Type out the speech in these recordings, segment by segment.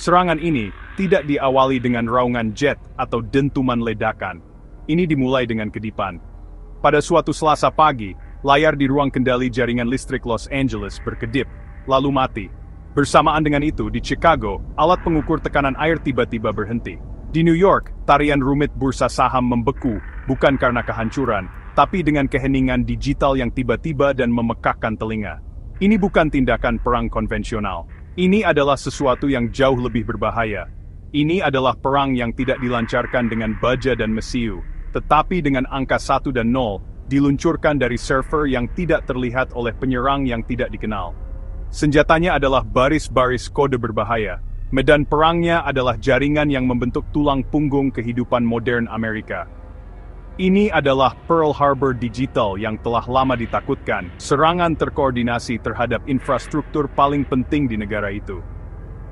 Serangan ini tidak diawali dengan raungan jet atau dentuman ledakan. Ini dimulai dengan kedipan. Pada suatu Selasa pagi, layar di ruang kendali jaringan listrik Los Angeles berkedip, lalu mati. Bersamaan dengan itu, di Chicago, alat pengukur tekanan air tiba-tiba berhenti. Di New York, tarian rumit bursa saham membeku, bukan karena kehancuran, tapi dengan keheningan digital yang tiba-tiba dan memekakkan telinga. Ini bukan tindakan perang konvensional. Ini adalah sesuatu yang jauh lebih berbahaya. Ini adalah perang yang tidak dilancarkan dengan baja dan mesiu, tetapi dengan angka 1 dan 0, diluncurkan dari server yang tidak terlihat oleh penyerang yang tidak dikenal. Senjatanya adalah baris-baris kode berbahaya. Medan perangnya adalah jaringan yang membentuk tulang punggung kehidupan modern Amerika. Ini adalah Pearl Harbor digital yang telah lama ditakutkan, serangan terkoordinasi terhadap infrastruktur paling penting di negara itu.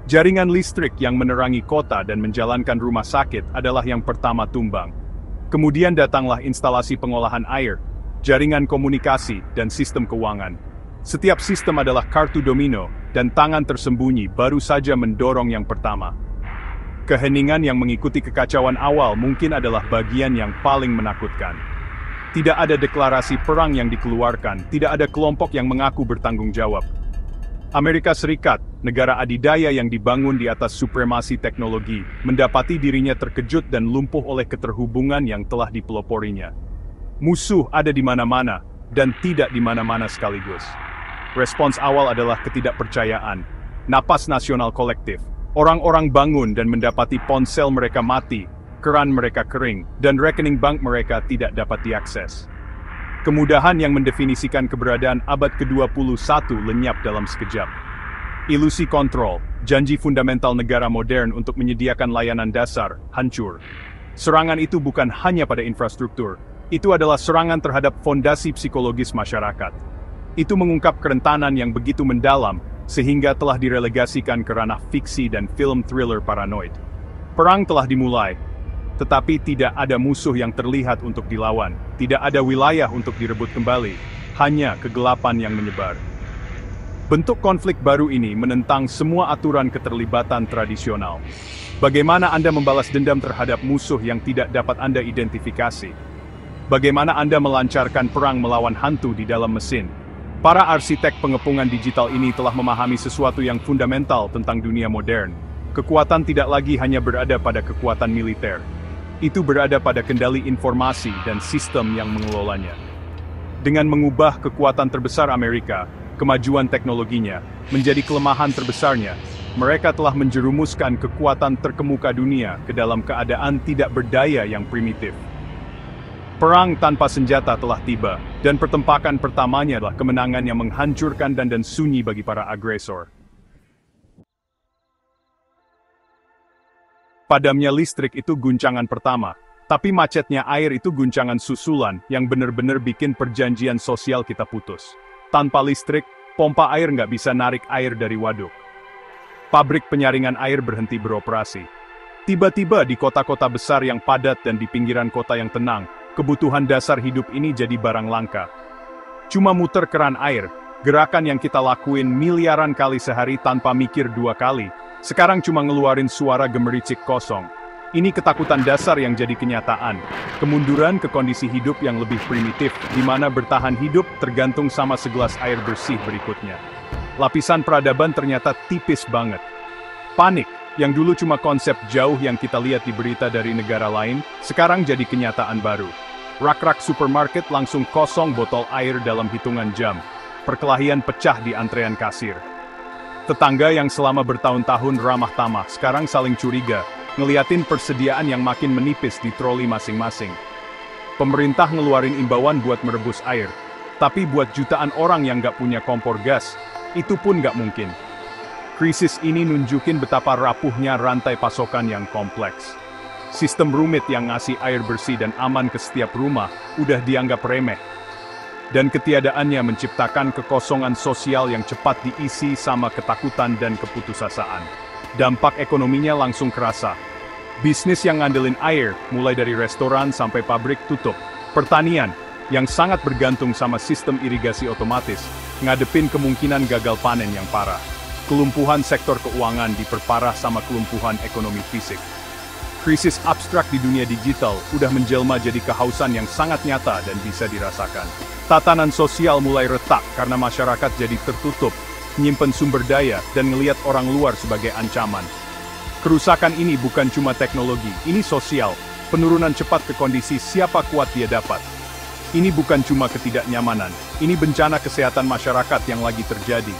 Jaringan listrik yang menerangi kota dan menjalankan rumah sakit adalah yang pertama tumbang. Kemudian datanglah instalasi pengolahan air, jaringan komunikasi, dan sistem keuangan. Setiap sistem adalah kartu domino, dan tangan tersembunyi baru saja mendorong yang pertama. Keheningan yang mengikuti kekacauan awal mungkin adalah bagian yang paling menakutkan. Tidak ada deklarasi perang yang dikeluarkan, tidak ada kelompok yang mengaku bertanggung jawab. Amerika Serikat, negara adidaya yang dibangun di atas supremasi teknologi, mendapati dirinya terkejut dan lumpuh oleh keterhubungan yang telah dipeloporinya. Musuh ada di mana-mana, dan tidak di mana-mana sekaligus. Respons awal adalah ketidakpercayaan, napas nasional kolektif. Orang-orang bangun dan mendapati ponsel mereka mati, keran mereka kering, dan rekening bank mereka tidak dapat diakses. Kemudahan yang mendefinisikan keberadaan abad ke-21 lenyap dalam sekejap. Ilusi kontrol, janji fundamental negara modern untuk menyediakan layanan dasar, hancur. Serangan itu bukan hanya pada infrastruktur, itu adalah serangan terhadap fondasi psikologis masyarakat. Itu mengungkap kerentanan yang begitu mendalam, sehingga telah direlegasikan ke ranah fiksi dan film thriller paranoid. Perang telah dimulai, tetapi tidak ada musuh yang terlihat untuk dilawan, tidak ada wilayah untuk direbut kembali, hanya kegelapan yang menyebar. Bentuk konflik baru ini menentang semua aturan keterlibatan tradisional. Bagaimana Anda membalas dendam terhadap musuh yang tidak dapat Anda identifikasi? Bagaimana Anda melancarkan perang melawan hantu di dalam mesin? Para arsitek pengepungan digital ini telah memahami sesuatu yang fundamental tentang dunia modern. Kekuatan tidak lagi hanya berada pada kekuatan militer. Itu berada pada kendali informasi dan sistem yang mengelolanya. Dengan mengubah kekuatan terbesar Amerika, kemajuan teknologinya, menjadi kelemahan terbesarnya, mereka telah menjerumuskan kekuatan terkemuka dunia ke dalam keadaan tidak berdaya yang primitif. Perang tanpa senjata telah tiba, dan pertempuran pertamanya adalah kemenangan yang menghancurkan dan sunyi bagi para agresor. Padamnya listrik itu guncangan pertama, tapi macetnya air itu guncangan susulan yang benar-benar bikin perjanjian sosial kita putus. Tanpa listrik, pompa air nggak bisa narik air dari waduk. Pabrik penyaringan air berhenti beroperasi. Tiba-tiba di kota-kota besar yang padat dan di pinggiran kota yang tenang, kebutuhan dasar hidup ini jadi barang langka. Cuma muter keran air, gerakan yang kita lakuin miliaran kali sehari tanpa mikir 2 kali, sekarang cuma ngeluarin suara gemericik kosong. Ini ketakutan dasar yang jadi kenyataan. Kemunduran ke kondisi hidup yang lebih primitif, di mana bertahan hidup tergantung sama segelas air bersih berikutnya. Lapisan peradaban ternyata tipis banget. Panik, yang dulu cuma konsep jauh yang kita lihat di berita dari negara lain, sekarang jadi kenyataan baru. Rak-rak supermarket langsung kosong botol air dalam hitungan jam. Perkelahian pecah di antrean kasir. Tetangga yang selama bertahun-tahun ramah tamah, sekarang saling curiga, ngeliatin persediaan yang makin menipis di troli masing-masing. Pemerintah ngeluarin imbauan buat merebus air, tapi buat jutaan orang yang nggak punya kompor gas, itu pun nggak mungkin. Krisis ini nunjukin betapa rapuhnya rantai pasokan yang kompleks. Sistem rumit yang ngasih air bersih dan aman ke setiap rumah udah dianggap remeh. Dan ketiadaannya menciptakan kekosongan sosial yang cepat diisi sama ketakutan dan keputusasaan. Dampak ekonominya langsung kerasa. Bisnis yang ngandelin air, mulai dari restoran sampai pabrik tutup. Pertanian, yang sangat bergantung sama sistem irigasi otomatis, ngadepin kemungkinan gagal panen yang parah. kelumpuhan sektor keuangan diperparah sama kelumpuhan ekonomi fisik. Krisis abstrak di dunia digital udah menjelma jadi kehausan yang sangat nyata dan bisa dirasakan. Tatanan sosial mulai retak karena masyarakat jadi tertutup, nyimpen sumber daya, dan ngelihat orang luar sebagai ancaman. Kerusakan ini bukan cuma teknologi, ini sosial, penurunan cepat ke kondisi siapa kuat dia dapat. Ini bukan cuma ketidaknyamanan, ini bencana kesehatan masyarakat yang lagi terjadi.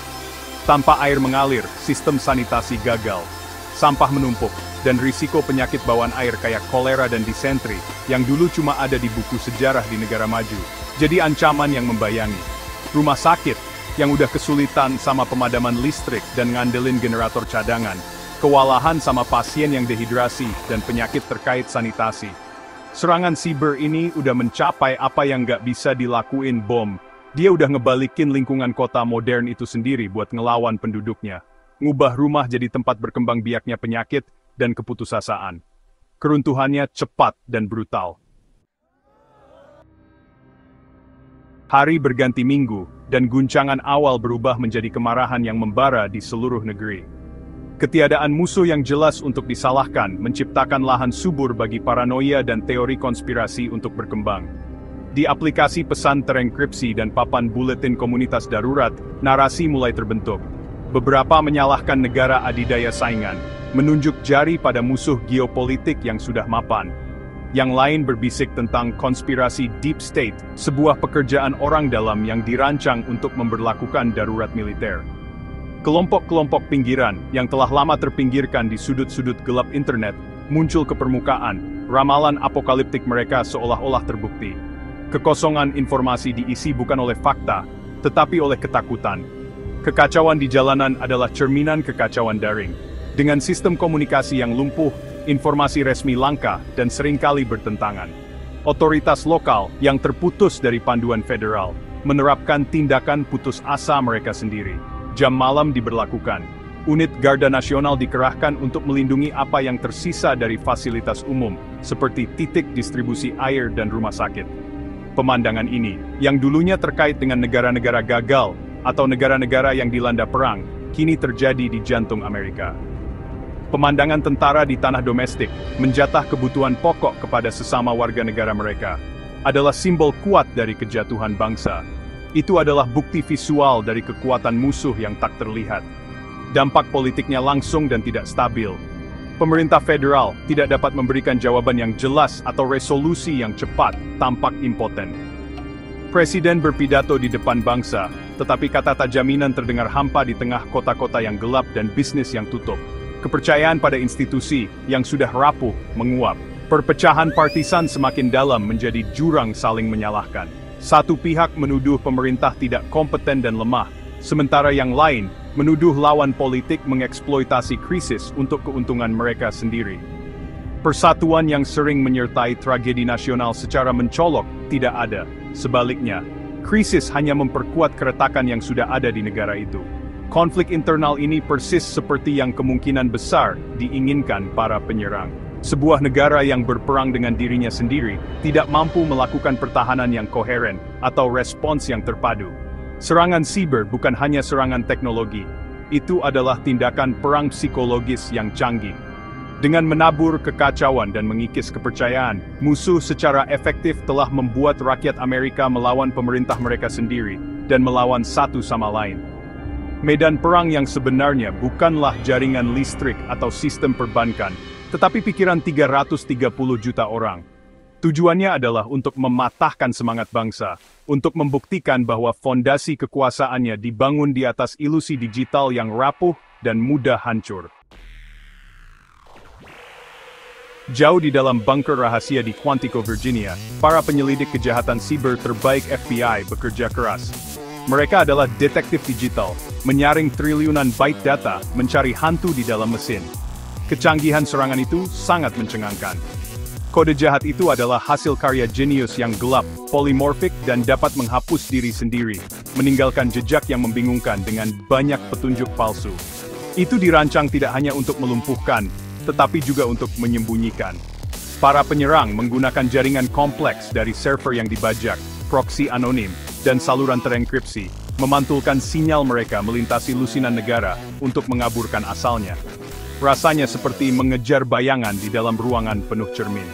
Tanpa air mengalir, sistem sanitasi gagal, sampah menumpuk, dan risiko penyakit bawaan air kayak kolera dan disentri, yang dulu cuma ada di buku sejarah di negara maju, jadi ancaman yang membayangi. Rumah sakit, yang udah kesulitan sama pemadaman listrik dan ngandelin generator cadangan, kewalahan sama pasien yang dehidrasi dan penyakit terkait sanitasi. Serangan siber ini udah mencapai apa yang nggak bisa dilakuin bom. Dia udah ngebalikin lingkungan kota modern itu sendiri buat ngelawan penduduknya. Ngubah rumah jadi tempat berkembang biaknya penyakit dan keputusasaan. Keruntuhannya cepat dan brutal. Hari berganti minggu, dan guncangan awal berubah menjadi kemarahan yang membara di seluruh negeri. Ketiadaan musuh yang jelas untuk disalahkan menciptakan lahan subur bagi paranoia dan teori konspirasi untuk berkembang. Di aplikasi pesan terenkripsi dan papan buletin komunitas darurat, narasi mulai terbentuk. Beberapa menyalahkan negara adidaya saingan, menunjuk jari pada musuh geopolitik yang sudah mapan. Yang lain berbisik tentang konspirasi Deep State, sebuah pekerjaan orang dalam yang dirancang untuk memberlakukan darurat militer. Kelompok-kelompok pinggiran yang telah lama terpinggirkan di sudut-sudut gelap internet muncul ke permukaan, ramalan apokaliptik mereka seolah-olah terbukti. Kekosongan informasi diisi bukan oleh fakta, tetapi oleh ketakutan. Kekacauan di jalanan adalah cerminan kekacauan daring. Dengan sistem komunikasi yang lumpuh, informasi resmi langka dan seringkali bertentangan. Otoritas lokal yang terputus dari panduan federal, menerapkan tindakan putus asa mereka sendiri. Jam malam diberlakukan. Unit Garda Nasional dikerahkan untuk melindungi apa yang tersisa dari fasilitas umum, seperti titik distribusi air dan rumah sakit. Pemandangan ini, yang dulunya terkait dengan negara-negara gagal, atau negara-negara yang dilanda perang, kini terjadi di jantung Amerika. Pemandangan tentara di tanah domestik, menjatah kebutuhan pokok kepada sesama warga negara mereka, adalah simbol kuat dari kejatuhan bangsa. Itu adalah bukti visual dari kekuatan musuh yang tak terlihat. Dampak politiknya langsung dan tidak stabil. Pemerintah federal tidak dapat memberikan jawaban yang jelas atau resolusi yang cepat, tampak impoten. Presiden berpidato di depan bangsa, tetapi kata tak jaminan terdengar hampa di tengah kota-kota yang gelap dan bisnis yang tutup. Kepercayaan pada institusi yang sudah rapuh menguap. Perpecahan partisan semakin dalam menjadi jurang saling menyalahkan. Satu pihak menuduh pemerintah tidak kompeten dan lemah, sementara yang lain menuduh lawan politik mengeksploitasi krisis untuk keuntungan mereka sendiri. Persatuan yang sering menyertai tragedi nasional secara mencolok tidak ada. Sebaliknya, krisis hanya memperkuat keretakan yang sudah ada di negara itu. Konflik internal ini persis seperti yang kemungkinan besar diinginkan para penyerang. Sebuah negara yang berperang dengan dirinya sendiri tidak mampu melakukan pertahanan yang koheren atau respons yang terpadu. Serangan siber bukan hanya serangan teknologi, itu adalah tindakan perang psikologis yang canggih. Dengan menabur kekacauan dan mengikis kepercayaan, musuh secara efektif telah membuat rakyat Amerika melawan pemerintah mereka sendiri, dan melawan satu sama lain. Medan perang yang sebenarnya bukanlah jaringan listrik atau sistem perbankan, tetapi pikiran 330 juta orang. Tujuannya adalah untuk mematahkan semangat bangsa, untuk membuktikan bahwa fondasi kekuasaannya dibangun di atas ilusi digital yang rapuh dan mudah hancur. Jauh di dalam bunker rahasia di Quantico, Virginia, para penyelidik kejahatan siber terbaik FBI bekerja keras. Mereka adalah detektif digital, menyaring triliunan byte data, mencari hantu di dalam mesin. Kecanggihan serangan itu sangat mencengangkan. Kode jahat itu adalah hasil karya jenius yang gelap, polimorfik, dan dapat menghapus diri sendiri, meninggalkan jejak yang membingungkan dengan banyak petunjuk palsu. Itu dirancang tidak hanya untuk melumpuhkan, tetapi juga untuk menyembunyikan. Para penyerang menggunakan jaringan kompleks dari server yang dibajak, proksi anonim, dan saluran terenkripsi, memantulkan sinyal mereka melintasi lusinan negara untuk mengaburkan asalnya. Rasanya seperti mengejar bayangan di dalam ruangan penuh cermin.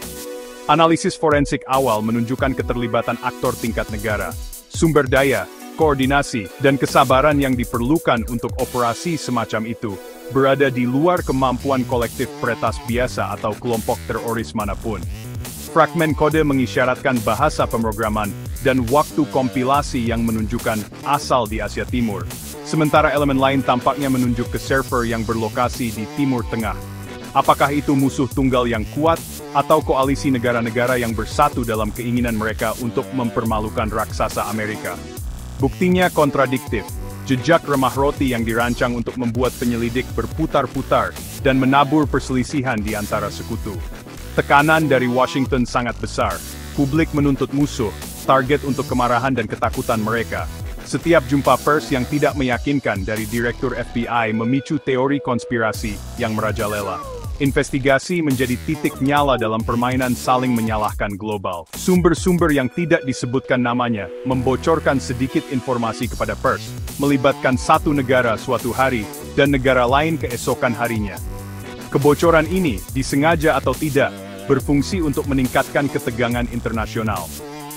Analisis forensik awal menunjukkan keterlibatan aktor tingkat negara, sumber daya, koordinasi, dan kesabaran yang diperlukan untuk operasi semacam itu berada di luar kemampuan kolektif peretas biasa atau kelompok teroris manapun. Fragmen kode mengisyaratkan bahasa pemrograman dan waktu kompilasi yang menunjukkan asal di Asia Timur, sementara elemen lain tampaknya menunjuk ke server yang berlokasi di Timur Tengah. Apakah itu musuh tunggal yang kuat, atau koalisi negara-negara yang bersatu dalam keinginan mereka untuk mempermalukan raksasa Amerika? Buktinya kontradiktif. Jejak remah roti yang dirancang untuk membuat penyelidik berputar-putar dan menabur perselisihan di antara sekutu. Tekanan dari Washington sangat besar. Publik menuntut musuh, target untuk kemarahan dan ketakutan mereka. Setiap jumpa pers yang tidak meyakinkan dari Direktur FBI memicu teori konspirasi yang merajalela. Investigasi menjadi titik nyala dalam permainan saling menyalahkan global. Sumber-sumber yang tidak disebutkan namanya membocorkan sedikit informasi kepada pers, melibatkan satu negara suatu hari dan negara lain keesokan harinya. Kebocoran ini, disengaja atau tidak, berfungsi untuk meningkatkan ketegangan internasional.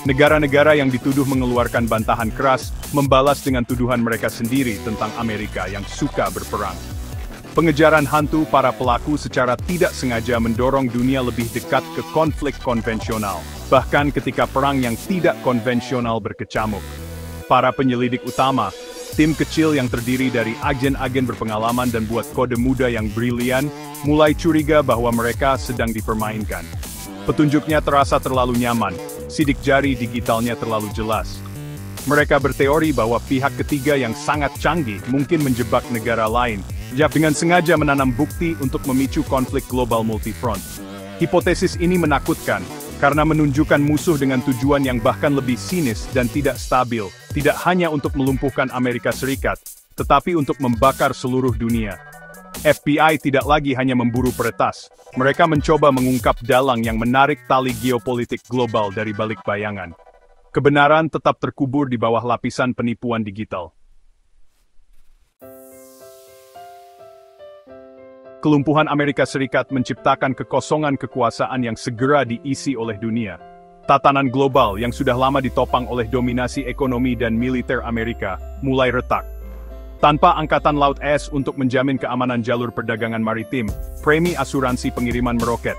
Negara-negara yang dituduh mengeluarkan bantahan keras, membalas dengan tuduhan mereka sendiri tentang Amerika yang suka berperang. Pengejaran hantu para pelaku secara tidak sengaja mendorong dunia lebih dekat ke konflik konvensional, bahkan ketika perang yang tidak konvensional berkecamuk. Para penyelidik utama, tim kecil yang terdiri dari agen-agen berpengalaman dan buat kode muda yang brilian, mulai curiga bahwa mereka sedang dipermainkan. Petunjuknya terasa terlalu nyaman, sidik jari digitalnya terlalu jelas. Mereka berteori bahwa pihak ketiga yang sangat canggih mungkin menjebak negara lain, dengan sengaja menanam bukti untuk memicu konflik global multifront. Hipotesis ini menakutkan, karena menunjukkan musuh dengan tujuan yang bahkan lebih sinis dan tidak stabil, tidak hanya untuk melumpuhkan Amerika Serikat, tetapi untuk membakar seluruh dunia. FBI tidak lagi hanya memburu peretas, mereka mencoba mengungkap dalang yang menarik tali geopolitik global dari balik bayangan. Kebenaran tetap terkubur di bawah lapisan penipuan digital. Kelumpuhan Amerika Serikat menciptakan kekosongan kekuasaan yang segera diisi oleh dunia. Tatanan global yang sudah lama ditopang oleh dominasi ekonomi dan militer Amerika, mulai retak. Tanpa Angkatan Laut AS untuk menjamin keamanan jalur perdagangan maritim, premi asuransi pengiriman meroket.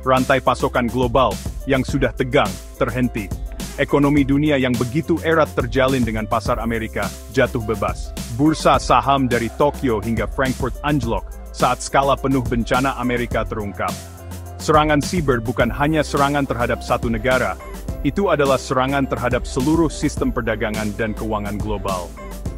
Rantai pasokan global, yang sudah tegang, terhenti. Ekonomi dunia yang begitu erat terjalin dengan pasar Amerika, jatuh bebas. Bursa saham dari Tokyo hingga Frankfurt anjlok, saat skala penuh bencana Amerika terungkap. Serangan siber bukan hanya serangan terhadap satu negara, itu adalah serangan terhadap seluruh sistem perdagangan dan keuangan global.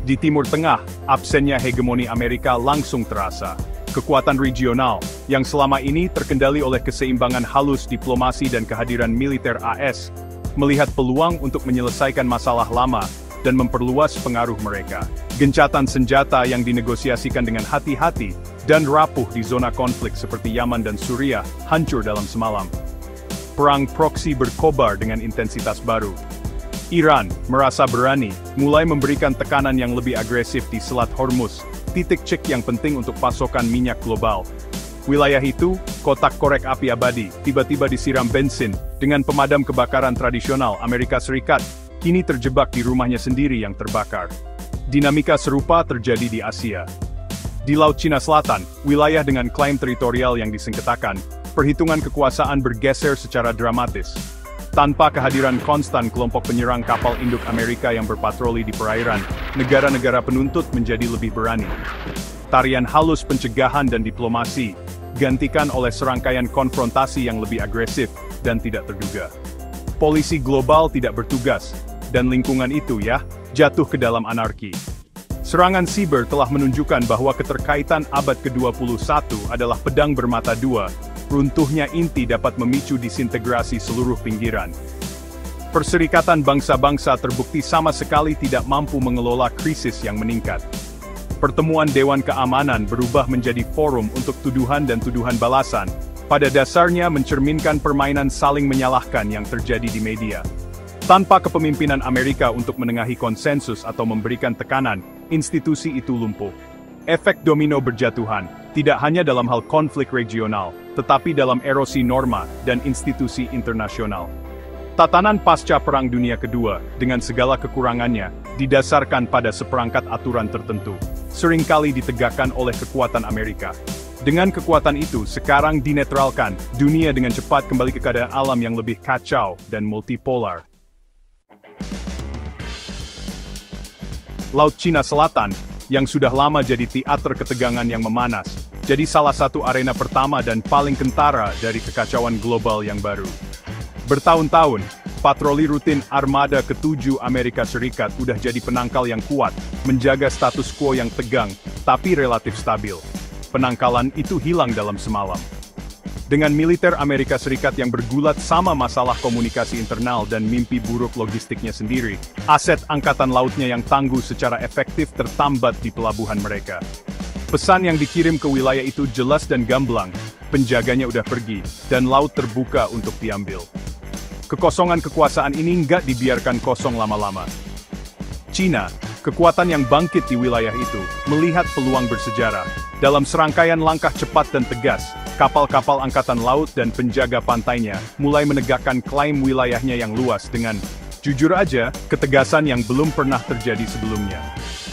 Di Timur Tengah, absennya hegemoni Amerika langsung terasa. Kekuatan regional, yang selama ini terkendali oleh keseimbangan halus diplomasi dan kehadiran militer AS, melihat peluang untuk menyelesaikan masalah lama dan memperluas pengaruh mereka. Gencatan senjata yang dinegosiasikan dengan hati-hati dan rapuh di zona konflik seperti Yaman dan Suriah hancur dalam semalam. Perang proksi berkobar dengan intensitas baru. Iran merasa berani, mulai memberikan tekanan yang lebih agresif di Selat Hormuz, titik cek yang penting untuk pasokan minyak global. Wilayah itu, kotak korek api abadi, tiba-tiba disiram bensin dengan pemadam kebakaran tradisional Amerika Serikat, kini terjebak di rumahnya sendiri yang terbakar. Dinamika serupa terjadi di Asia. Di Laut Cina Selatan, wilayah dengan klaim teritorial yang disengketakan, perhitungan kekuasaan bergeser secara dramatis. Tanpa kehadiran konstan kelompok penyerang kapal induk Amerika yang berpatroli di perairan, negara-negara penuntut menjadi lebih berani. Tarian halus pencegahan dan diplomasi, gantikan oleh serangkaian konfrontasi yang lebih agresif dan tidak terduga. Polisi global tidak bertugas, dan lingkungan itu jatuh ke dalam anarki. Serangan siber telah menunjukkan bahwa keterkaitan abad ke-21 adalah pedang bermata dua, runtuhnya inti dapat memicu disintegrasi seluruh pinggiran. Perserikatan bangsa-bangsa terbukti sama sekali tidak mampu mengelola krisis yang meningkat. Pertemuan Dewan Keamanan berubah menjadi forum untuk tuduhan dan tuduhan balasan, pada dasarnya mencerminkan permainan saling menyalahkan yang terjadi di media. Tanpa kepemimpinan Amerika untuk menengahi konsensus atau memberikan tekanan, institusi itu lumpuh. Efek domino berjatuhan, tidak hanya dalam hal konflik regional, tetapi dalam erosi norma dan institusi internasional. Tatanan pasca Perang Dunia Kedua, dengan segala kekurangannya, didasarkan pada seperangkat aturan tertentu, seringkali ditegakkan oleh kekuatan Amerika. Dengan kekuatan itu, sekarang dinetralkan, dunia dengan cepat kembali ke keadaan alam yang lebih kacau dan multipolar. Laut Cina Selatan, yang sudah lama jadi teater ketegangan yang memanas, jadi salah satu arena pertama dan paling kentara dari kekacauan global yang baru. Bertahun-tahun, patroli rutin Armada ke-7 Amerika Serikat udah jadi penangkal yang kuat, menjaga status quo yang tegang, tapi relatif stabil. Penangkalan itu hilang dalam semalam. Dengan militer Amerika Serikat yang bergulat sama masalah komunikasi internal dan mimpi buruk logistiknya sendiri, aset angkatan lautnya yang tangguh secara efektif tertambat di pelabuhan mereka. Pesan yang dikirim ke wilayah itu jelas dan gamblang, penjaganya udah pergi, dan laut terbuka untuk diambil. Kekosongan kekuasaan ini nggak dibiarkan kosong lama-lama. Cina, kekuatan yang bangkit di wilayah itu, melihat peluang bersejarah. Dalam serangkaian langkah cepat dan tegas, kapal-kapal angkatan laut dan penjaga pantainya mulai menegakkan klaim wilayahnya yang luas dengan, jujur aja, ketegasan yang belum pernah terjadi sebelumnya.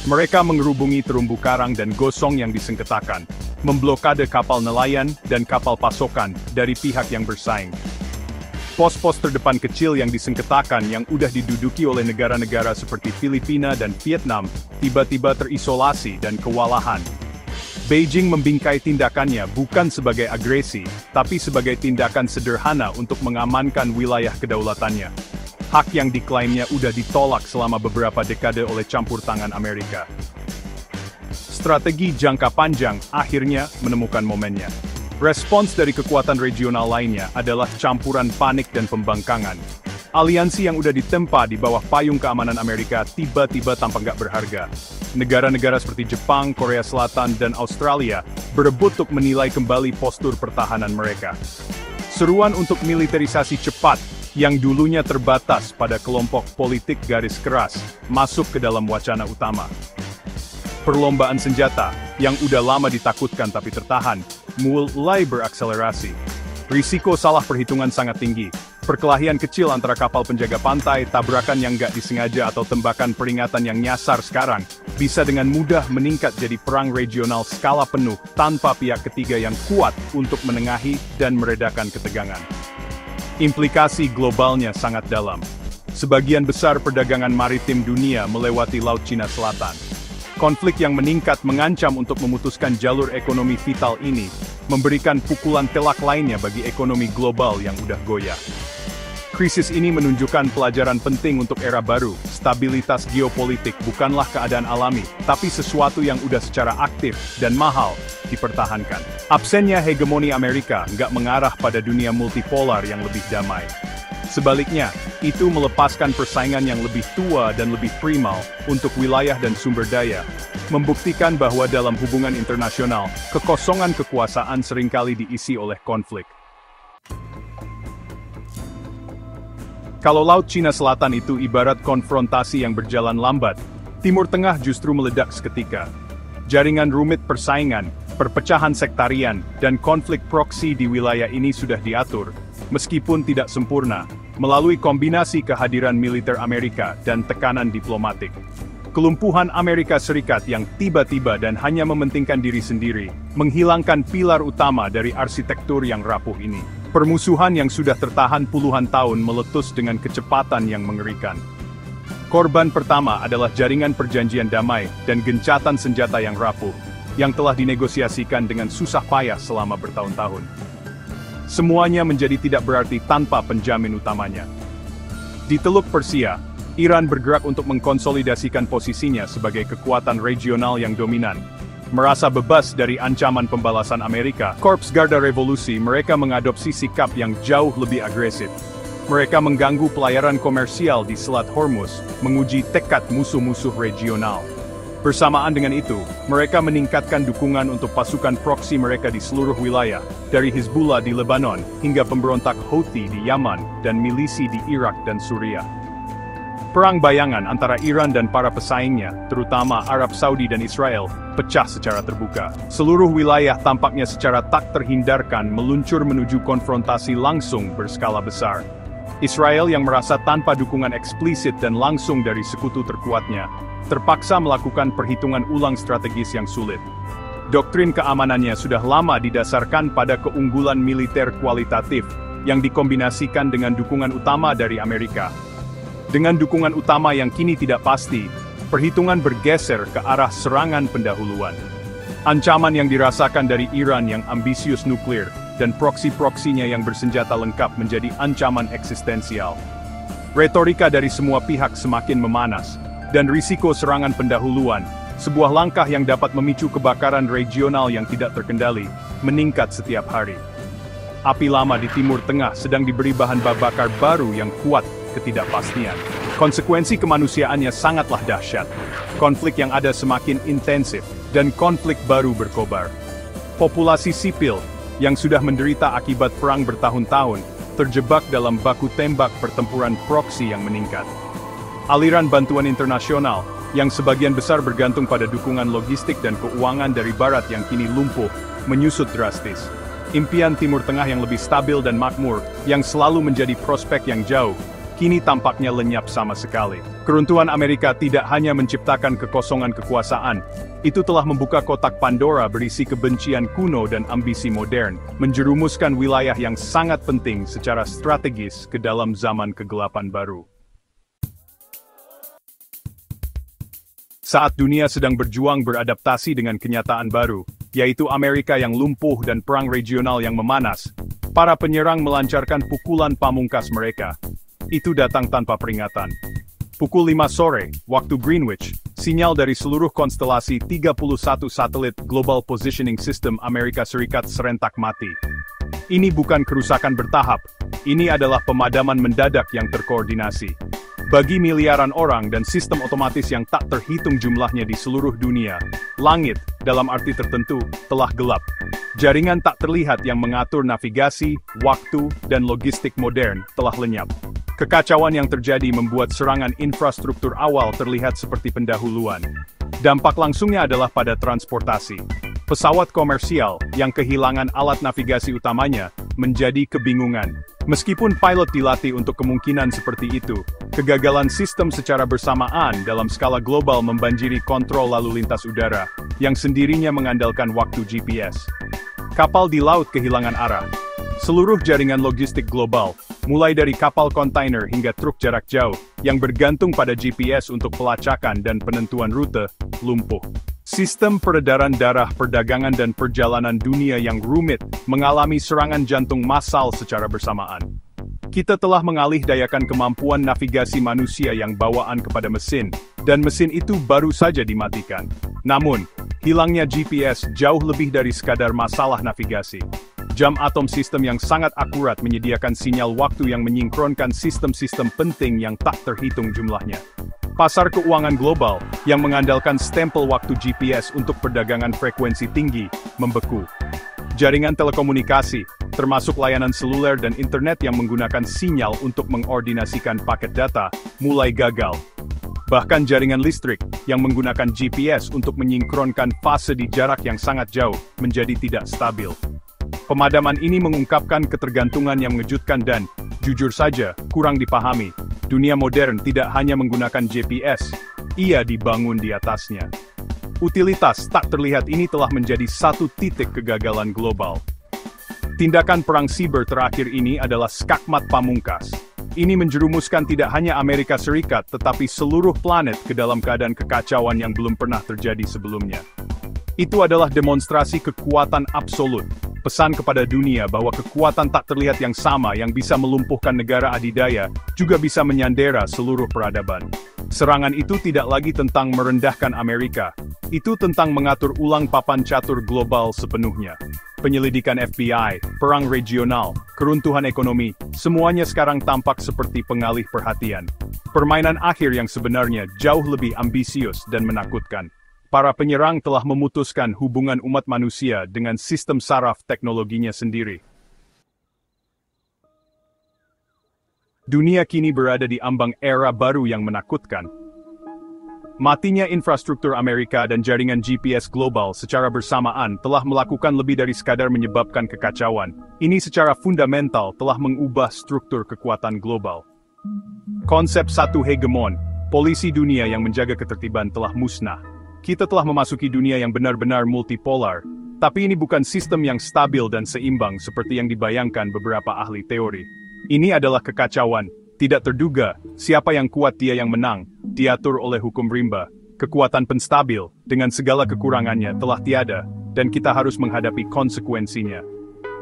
Mereka mengerubungi terumbu karang dan gosong yang disengketakan, memblokade kapal nelayan dan kapal pasokan dari pihak yang bersaing. Pos-pos terdepan kecil yang disengketakan yang udah diduduki oleh negara-negara seperti Filipina dan Vietnam, tiba-tiba terisolasi dan kewalahan. Beijing membingkai tindakannya bukan sebagai agresi, tapi sebagai tindakan sederhana untuk mengamankan wilayah kedaulatannya. Hak yang diklaimnya udah ditolak selama beberapa dekade oleh campur tangan Amerika. Strategi jangka panjang akhirnya menemukan momennya. Respons dari kekuatan regional lainnya adalah campuran panik dan pembangkangan. Aliansi yang udah ditempa di bawah payung keamanan Amerika tiba-tiba tampak nggak berharga. Negara-negara seperti Jepang, Korea Selatan, dan Australia berebut untuk menilai kembali postur pertahanan mereka. Seruan untuk militerisasi cepat, yang dulunya terbatas pada kelompok politik garis keras, masuk ke dalam wacana utama. Perlombaan senjata, yang udah lama ditakutkan tapi tertahan, mulai berakselerasi. Risiko salah perhitungan sangat tinggi. Perkelahian kecil antara kapal penjaga pantai, tabrakan yang nggak disengaja atau tembakan peringatan yang nyasar sekarang, bisa dengan mudah meningkat jadi perang regional skala penuh tanpa pihak ketiga yang kuat untuk menengahi dan meredakan ketegangan. Implikasi globalnya sangat dalam. Sebagian besar perdagangan maritim dunia melewati Laut Cina Selatan. Konflik yang meningkat mengancam untuk memutuskan jalur ekonomi vital ini, memberikan pukulan telak lainnya bagi ekonomi global yang udah goyah. Krisis ini menunjukkan pelajaran penting untuk era baru. Stabilitas geopolitik bukanlah keadaan alami, tapi sesuatu yang udah secara aktif dan mahal dipertahankan. Absennya hegemoni Amerika nggak mengarah pada dunia multipolar yang lebih damai. Sebaliknya, itu melepaskan persaingan yang lebih tua dan lebih primal untuk wilayah dan sumber daya, membuktikan bahwa dalam hubungan internasional, kekosongan kekuasaan seringkali diisi oleh konflik. Kalau Laut Cina Selatan itu ibarat konfrontasi yang berjalan lambat, Timur Tengah justru meledak seketika. Jaringan rumit persaingan, perpecahan sektarian, dan konflik proksi di wilayah ini sudah diatur, meskipun tidak sempurna, melalui kombinasi kehadiran militer Amerika dan tekanan diplomatik. Kelumpuhan Amerika Serikat yang tiba-tiba dan hanya mementingkan diri sendiri, menghilangkan pilar utama dari arsitektur yang rapuh ini. Permusuhan yang sudah tertahan puluhan tahun meletus dengan kecepatan yang mengerikan. Korban pertama adalah jaringan perjanjian damai dan gencatan senjata yang rapuh, yang telah dinegosiasikan dengan susah payah selama bertahun-tahun. Semuanya menjadi tidak berarti tanpa penjamin utamanya. Di Teluk Persia, Iran bergerak untuk mengkonsolidasikan posisinya sebagai kekuatan regional yang dominan. Merasa bebas dari ancaman pembalasan Amerika, Korps Garda Revolusi mereka mengadopsi sikap yang jauh lebih agresif. Mereka mengganggu pelayaran komersial di Selat Hormuz, menguji tekad musuh-musuh regional. Bersamaan dengan itu, mereka meningkatkan dukungan untuk pasukan proksi mereka di seluruh wilayah, dari Hizbullah di Lebanon, hingga pemberontak Houthi di Yaman, dan milisi di Irak dan Suriah. Perang bayangan antara Iran dan para pesaingnya, terutama Arab Saudi dan Israel, pecah secara terbuka. Seluruh wilayah tampaknya secara tak terhindarkan meluncur menuju konfrontasi langsung berskala besar. Israel yang merasa tanpa dukungan eksplisit dan langsung dari sekutu terkuatnya, terpaksa melakukan perhitungan ulang strategis yang sulit. Doktrin keamanannya sudah lama didasarkan pada keunggulan militer kualitatif yang dikombinasikan dengan dukungan utama dari Amerika. Dengan dukungan utama yang kini tidak pasti, perhitungan bergeser ke arah serangan pendahuluan. Ancaman yang dirasakan dari Iran yang ambisius nuklir dan proksi-proksinya yang bersenjata lengkap menjadi ancaman eksistensial. Retorika dari semua pihak semakin memanas, dan risiko serangan pendahuluan, sebuah langkah yang dapat memicu kebakaran regional yang tidak terkendali, meningkat setiap hari. Api lama di Timur Tengah sedang diberi bahan bakar baru yang kuat ketidakpastian. Konsekuensi kemanusiaannya sangatlah dahsyat. Konflik yang ada semakin intensif, dan konflik baru berkobar. Populasi sipil, yang sudah menderita akibat perang bertahun-tahun, terjebak dalam baku tembak pertempuran proksi yang meningkat. Aliran bantuan internasional, yang sebagian besar bergantung pada dukungan logistik dan keuangan dari Barat yang kini lumpuh, menyusut drastis. Impian Timur Tengah yang lebih stabil dan makmur, yang selalu menjadi prospek yang jauh, kini tampaknya lenyap sama sekali. Keruntuhan Amerika tidak hanya menciptakan kekosongan kekuasaan, itu telah membuka kotak Pandora berisi kebencian kuno dan ambisi modern, menjerumuskan wilayah yang sangat penting secara strategis ke dalam zaman kegelapan baru. Saat dunia sedang berjuang beradaptasi dengan kenyataan baru, yaitu Amerika yang lumpuh dan perang regional yang memanas, para penyerang melancarkan pukulan pamungkas mereka. Itu datang tanpa peringatan. Pukul 5 sore, waktu Greenwich, sinyal dari seluruh konstelasi 31 satelit Global Positioning System Amerika Serikat serentak mati. Ini bukan kerusakan bertahap, ini adalah pemadaman mendadak yang terkoordinasi. Bagi miliaran orang dan sistem otomatis yang tak terhitung jumlahnya di seluruh dunia, langit, dalam arti tertentu, telah gelap. Jaringan tak terlihat yang mengatur navigasi, waktu, dan logistik modern telah lenyap. Kekacauan yang terjadi membuat serangan infrastruktur awal terlihat seperti pendahuluan. Dampak langsungnya adalah pada transportasi. Pesawat komersial yang kehilangan alat navigasi utamanya menjadi kebingungan. Meskipun pilot dilatih untuk kemungkinan seperti itu, kegagalan sistem secara bersamaan dalam skala global membanjiri kontrol lalu lintas udara, yang sendirinya mengandalkan waktu GPS. Kapal di laut kehilangan arah. Seluruh jaringan logistik global, mulai dari kapal kontainer hingga truk jarak jauh, yang bergantung pada GPS untuk pelacakan dan penentuan rute, lumpuh. Sistem peredaran darah, perdagangan dan perjalanan dunia yang rumit mengalami serangan jantung massal secara bersamaan. Kita telah mengalihdayakan kemampuan navigasi manusia yang bawaan kepada mesin, dan mesin itu baru saja dimatikan. Namun, hilangnya GPS jauh lebih dari sekadar masalah navigasi. Jam atom sistem yang sangat akurat menyediakan sinyal waktu yang menyinkronkan sistem-sistem penting yang tak terhitung jumlahnya. Pasar keuangan global, yang mengandalkan stempel waktu GPS untuk perdagangan frekuensi tinggi, membeku. Jaringan telekomunikasi, termasuk layanan seluler dan internet yang menggunakan sinyal untuk mengordinasikan paket data, mulai gagal. Bahkan jaringan listrik, yang menggunakan GPS untuk menyinkronkan fase di jarak yang sangat jauh, menjadi tidak stabil. Pemadaman ini mengungkapkan ketergantungan yang mengejutkan dan, jujur saja, kurang dipahami. Dunia modern tidak hanya menggunakan GPS, ia dibangun di atasnya. Utilitas tak terlihat ini telah menjadi satu titik kegagalan global. Tindakan perang siber terakhir ini adalah skakmat pamungkas. Ini menjerumuskan tidak hanya Amerika Serikat tetapi seluruh planet ke dalam keadaan kekacauan yang belum pernah terjadi sebelumnya. Itu adalah demonstrasi kekuatan absolut. Pesan kepada dunia bahwa kekuatan tak terlihat yang sama yang bisa melumpuhkan negara adidaya, juga bisa menyandera seluruh peradaban. Serangan itu tidak lagi tentang merendahkan Amerika, itu tentang mengatur ulang papan catur global sepenuhnya. Penyelidikan FBI, perang regional, keruntuhan ekonomi, semuanya sekarang tampak seperti pengalih perhatian. Permainan akhir yang sebenarnya jauh lebih ambisius dan menakutkan. Para penyerang telah memutuskan hubungan umat manusia dengan sistem saraf teknologinya sendiri. Dunia kini berada di ambang era baru yang menakutkan. Matinya infrastruktur Amerika dan jaringan GPS global secara bersamaan telah melakukan lebih dari sekadar menyebabkan kekacauan. Ini secara fundamental telah mengubah struktur kekuatan global. Konsep satu hegemon, polisi dunia yang menjaga ketertiban telah musnah. Kita telah memasuki dunia yang benar-benar multipolar, tapi ini bukan sistem yang stabil dan seimbang seperti yang dibayangkan beberapa ahli teori. Ini adalah kekacauan, tidak terduga, siapa yang kuat dia yang menang, diatur oleh hukum rimba. Kekuatan penstabil, dengan segala kekurangannya, telah tiada, dan kita harus menghadapi konsekuensinya.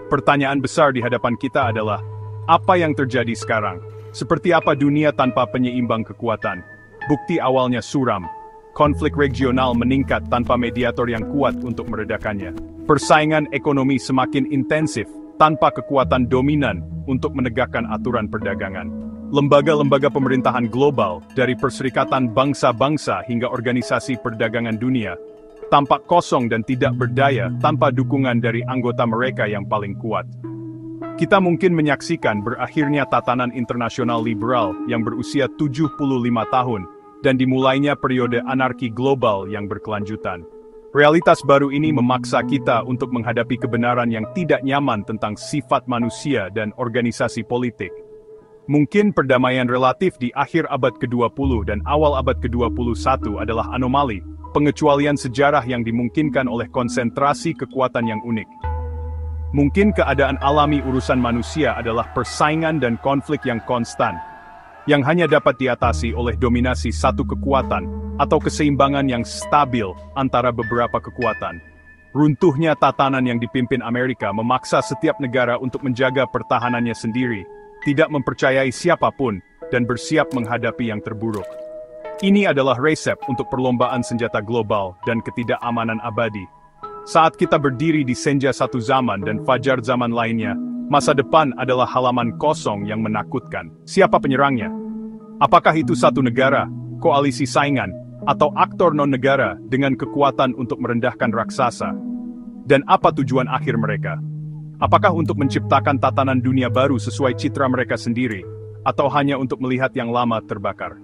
Pertanyaan besar di hadapan kita adalah, apa yang terjadi sekarang? Seperti apa dunia tanpa penyeimbang kekuatan? Bukti awalnya suram. Konflik regional meningkat tanpa mediator yang kuat untuk meredakannya. Persaingan ekonomi semakin intensif, tanpa kekuatan dominan untuk menegakkan aturan perdagangan. Lembaga-lembaga pemerintahan global, dari Perserikatan Bangsa-Bangsa hingga Organisasi Perdagangan Dunia, tampak kosong dan tidak berdaya tanpa dukungan dari anggota mereka yang paling kuat. Kita mungkin menyaksikan berakhirnya tatanan internasional liberal yang berusia 75 tahun, dan dimulainya periode anarki global yang berkelanjutan. Realitas baru ini memaksa kita untuk menghadapi kebenaran yang tidak nyaman tentang sifat manusia dan organisasi politik. Mungkin perdamaian relatif di akhir abad ke-20 dan awal abad ke-21 adalah anomali, pengecualian sejarah yang dimungkinkan oleh konsentrasi kekuatan yang unik. Mungkin keadaan alami urusan manusia adalah persaingan dan konflik yang konstan, yang hanya dapat diatasi oleh dominasi satu kekuatan, atau keseimbangan yang stabil antara beberapa kekuatan. Runtuhnya tatanan yang dipimpin Amerika memaksa setiap negara untuk menjaga pertahanannya sendiri, tidak mempercayai siapapun, dan bersiap menghadapi yang terburuk. Ini adalah resep untuk perlombaan senjata global dan ketidakamanan abadi. Saat kita berdiri di senja satu zaman dan fajar zaman lainnya, masa depan adalah halaman kosong yang menakutkan. Siapa penyerangnya? Apakah itu satu negara, koalisi saingan, atau aktor non-negara dengan kekuatan untuk merendahkan raksasa? Dan apa tujuan akhir mereka? Apakah untuk menciptakan tatanan dunia baru sesuai citra mereka sendiri, atau hanya untuk melihat yang lama terbakar?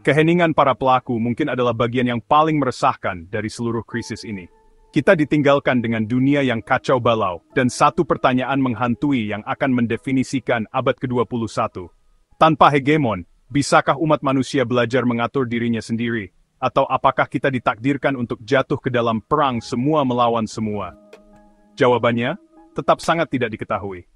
Keheningan para pelaku mungkin adalah bagian yang paling meresahkan dari seluruh krisis ini. Kita ditinggalkan dengan dunia yang kacau balau, dan satu pertanyaan menghantui yang akan mendefinisikan abad ke-21. Tanpa hegemon, bisakah umat manusia belajar mengatur dirinya sendiri? Atau apakah kita ditakdirkan untuk jatuh ke dalam perang semua melawan semua? Jawabannya tetap sangat tidak diketahui.